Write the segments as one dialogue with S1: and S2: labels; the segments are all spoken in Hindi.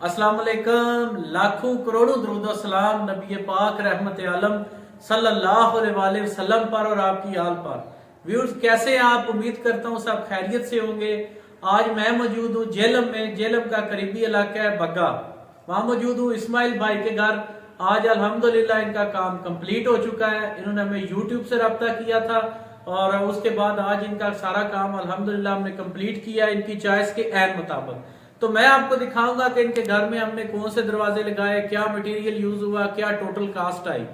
S1: अस्सलाम वालेकुम, लाखों करोड़ों दरूद सलाम नबी पाक रहमत आलम सल्लल्लाहु अलैहि वसल्लम पर और आपकी आल पर। व्यूअर्स, कैसे हैं आप? उम्मीद करता हूँ सब खैरियत से होंगे। आज मैं मौजूद हूँ जेलम में। जेलम का करीबी इलाका है बग्गा, वहां मौजूद हूँ इस्माइल भाई के घर। आज अल्हम्दुलिल्लाह इनका काम कंप्लीट हो चुका है। इन्होंने हमें यूट्यूब से रब्ता किया था और उसके बाद आज इनका सारा काम अल्हम्दुलिल्लाह हमने कंप्लीट किया इनकी चॉइस के ऐन मुताबिक। तो मैं आपको दिखाऊंगा कि इनके घर में हमने कौन से दरवाजे लगाए, क्या मटेरियल यूज हुआ, क्या टोटल कास्ट आई।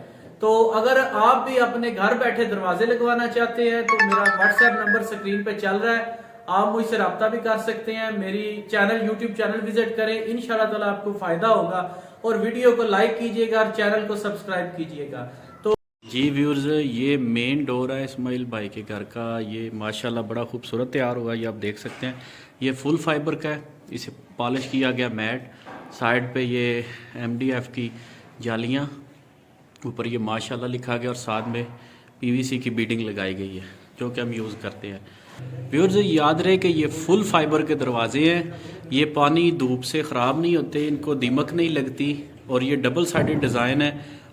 S1: तो अगर आप भी अपने घर बैठे दरवाजे लगवाना चाहते हैं तो मेरा व्हाट्सएप नंबर स्क्रीन पे चल रहा है, आप मुझसे रब्ता भी कर सकते हैं। मेरी चैनल यूट्यूब चैनल विजिट करें, इंशाल्लाह ताला आपको फायदा होगा। और वीडियो को लाइक कीजिएगा और चैनल को सब्सक्राइब कीजिएगा। तो
S2: जी व्यूअर्स, ये मेन डोर है इस्माइल भाई के घर का। ये माशाल्लाह बड़ा खूबसूरत तैयार हुआ, ये आप देख सकते हैं। ये फुल फाइबर का है, इसे पॉलिश किया गया मैट। साइड पे ये MDF की जालियाँ, ऊपर ये माशाल्लाह लिखा गया और साथ में PVC की बीडिंग लगाई गई है जो कि हम यूज़ करते हैं। व्यूअर्स, याद रहे कि ये फुल फाइबर के दरवाजे हैं। ये पानी धूप से ख़राब नहीं होते, इनको दीमक नहीं लगती। और ये डबल साइडेड डिज़ाइन है,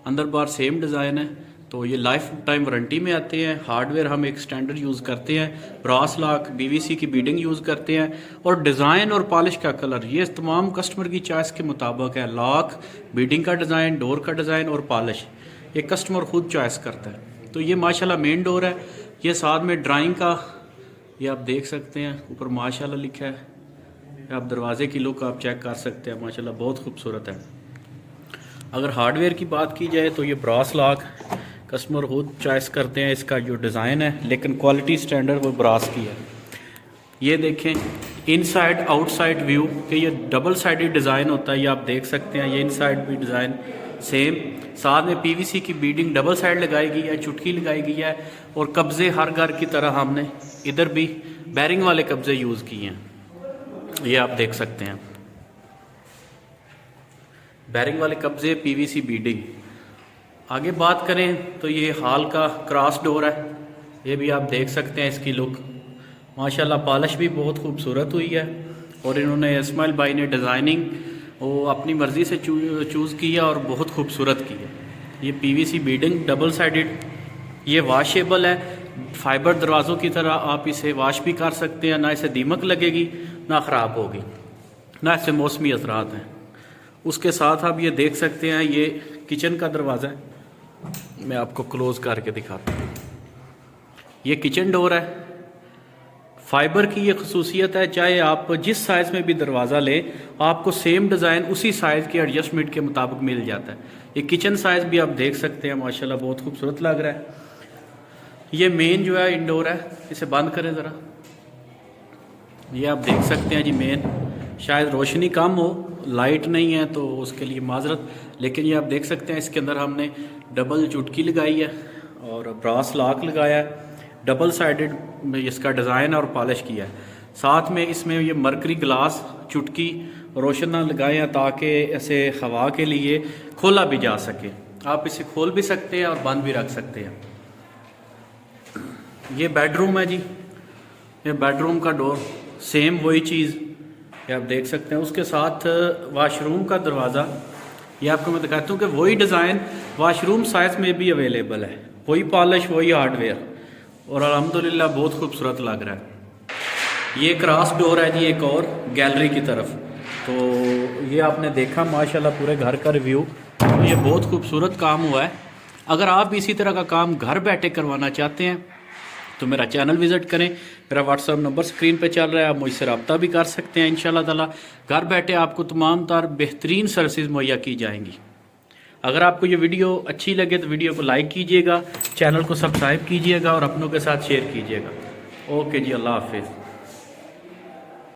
S2: अंदर बाहर सेम डिज़ाइन है। तो ये लाइफ टाइम वारंटी में आते हैं। हार्डवेयर हम एक स्टैंडर्ड यूज़ करते हैं, ब्रास लॉक PVC की बीडिंग यूज़ करते हैं। और डिज़ाइन और पॉलिश का कलर ये तमाम कस्टमर की चॉइस के मुताबिक है। लॉक, बीडिंग का डिज़ाइन, डोर का डिज़ाइन और पॉलिश ये कस्टमर खुद चॉइस करता है। तो ये माशाल्लाह मेन डोर है। ये साथ में ड्राइंग का ये आप देख सकते हैं, ऊपर माशाल्लाह लिखा है। आप दरवाजे की लुक आप चेक कर सकते हैं, माशाल्लाह बहुत खूबसूरत है। अगर हार्डवेयर की बात की जाए तो ये ब्रास लॉक कस्टमर खुद चॉइस करते हैं। इसका जो डिज़ाइन है लेकिन क्वालिटी स्टैंडर्ड वो ब्रास की है। ये देखें इनसाइड आउटसाइड व्यू कि ये डबल साइडेड डिज़ाइन होता है, ये आप देख सकते हैं। ये इनसाइड भी डिज़ाइन सेम, साथ में PVC की बीडिंग डबल साइड लगाई गई है, चुटकी लगाई गई है। और कब्जे हर घर की तरह हमने इधर भी बैरिंग वाले कब्जे यूज़ किए हैं, ये आप देख सकते हैं। बैरिंग वाले कब्जे, PVC बीडिंग। आगे बात करें तो ये हॉल का क्रॉस डोर है, ये भी आप देख सकते हैं। इसकी लुक माशाल्लाह पॉलिश भी बहुत खूबसूरत हुई है। और इन्होंने इस्माइल भाई ने डिज़ाइनिंग वो अपनी मर्ज़ी से चूज़ की है और बहुत खूबसूरत की है। ये PVC बीडिंग डबल साइडेड, ये वॉशेबल है। फाइबर दरवाज़ों की तरह आप इसे वॉश भी कर सकते हैं, ना इसे दीमक लगेगी ना ख़राब होगी, ना इससे मौसमी असरात हैं। उसके साथ आप ये देख सकते हैं, ये किचन का दरवाज़ा है, मैं आपको क्लोज करके दिखाता हूँ। ये किचन डोर है। फाइबर की ये खसूसियत है, चाहे आप जिस साइज़ में भी दरवाज़ा लें आपको सेम डिज़ाइन उसी साइज़ के एडजस्टमेंट के मुताबिक मिल जाता है। ये किचन साइज़ भी आप देख सकते हैं, माशाल्लाह बहुत खूबसूरत लग रहा है। ये मेन जो है इंडोर है, इसे बंद करें ज़रा। ये आप देख सकते हैं जी मेन, शायद रोशनी कम हो, लाइट नहीं है तो उसके लिए माजरत। लेकिन ये आप देख सकते हैं इसके अंदर हमने डबल चुटकी लगाई है और ब्रास लॉक लगाया है। डबल साइडेड में इसका डिज़ाइन और पॉलिश किया है। साथ में इसमें ये मरकरी ग्लास चुटकी रोशना लगाए हैं ताकि ऐसे हवा के लिए खोला भी जा सके। आप इसे खोल भी सकते हैं और बंद भी रख सकते हैं। ये बेडरूम है जी, ये बेडरूम का डोर सेम वही चीज़ ये आप देख सकते हैं। उसके साथ वाशरूम का दरवाज़ा ये आपको मैं दिखाता हूँ कि वही डिज़ाइन वाशरूम साइज़ में भी अवेलेबल है, वही पॉलिश वही हार्डवेयर, और अल्हम्दुलिल्लाह बहुत खूबसूरत लग रहा है। ये क्रॉस डोर है जी एक और गैलरी की तरफ। तो ये आपने देखा माशाल्लाह पूरे घर का रिव्यू, ये बहुत खूबसूरत काम हुआ है। अगर आप इसी तरह का काम घर बैठे करवाना चाहते हैं तो मेरा चैनल विज़िट करें। मेरा व्हाट्सएप नंबर स्क्रीन पे चल रहा है, आप मुझसे रब्ता भी कर सकते हैं। इंशाल्लाह ताला घर बैठे आपको तमाम तार बेहतरीन सर्विसेज मुहैया की जाएंगी। अगर आपको ये वीडियो अच्छी लगे तो वीडियो को लाइक कीजिएगा, चैनल को सब्सक्राइब कीजिएगा और अपनों के साथ शेयर कीजिएगा। ओके जी, अल्लाह हाफिज़।